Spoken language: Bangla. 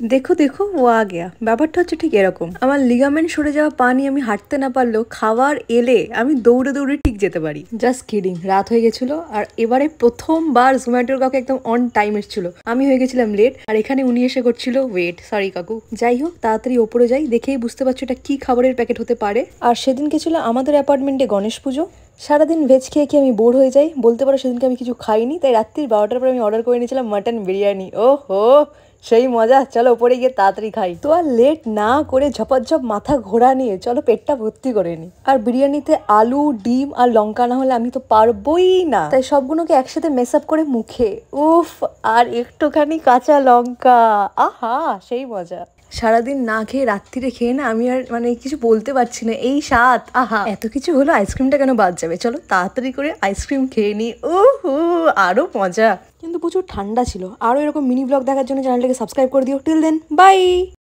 দেখো দেখো ও আ গেয়া। ব্যাপারটা হচ্ছে ঠিক এরকম, আমার লিগামেন্ট সরে যাওয়া পা নিয়ে আমি হাঁটতে না পারলেও খাবার এলে আমি দৌড়ে দৌড়ে ঠিক যেতে পারি। জাস্ট কিডিং, রাত হয়ে গেছিল আর এবারে প্রথমবার জোম্যাটোর কাকু একদম অন টাইম এসেছিল, আমি হয়ে গেছিলাম লেট আর এখানে উনি এসে করছিল ওয়েট। সরি কাকু। যাই হোক, তাড়াতাড়ি ওপরে যাই, দেখেই বুঝতে পারছো এটা কি খাবারের প্যাকেট হতে পারে। আর সেদিনকে ছিল আমাদের অ্যাপার্টমেন্টে গণেশ পুজো। সারাদিন ভেজ খেয়ে খেয়ে আমি বোর হয়ে যাই, বলতে পারো সেদিনকে আমি কিছু খাইনি, তাই রাত্রির 12টার পর আমি অর্ডার করে নিয়েছিলাম মাটন বিরিয়ানি। ও হো, সেই মজা। চলো উপরে গিয়ে তাড়াতাড়ি খাই। তো আর লেট না করে ঝপাঝপ মাথা ঘোরা নিয়ে চলো পেটটা ভর্তি করে নি। আর বিরিয়ানিতে আলু, ডিম আর লঙ্কা না হলে আমি তো পারবোই না, তাই সবগুলোকে একসাথে মেস আপ করে মুখে, উফ, আর একটুখানি কাঁচা লঙ্কা, আহা সেই মজা। সারাদিন না খেয়ে রাত্রিরে খেয়ে না আমি আর মানে কিছু বলতে পারছি না, এই স্বাদ, আহা। এত কিছু হলো, আইসক্রিমটা কেন বাদ যাবে? চলো তাড়াতাড়ি করে আইসক্রিম খেয়ে নি। উহু, আরো মজা। কিন্তু প্রচুর ঠান্ডা ছিল। আরো এরকম মিনি ব্লগ দেখার জন্য চ্যানেলটাকে সাবস্ক্রাইব করে দিও। Till then, by.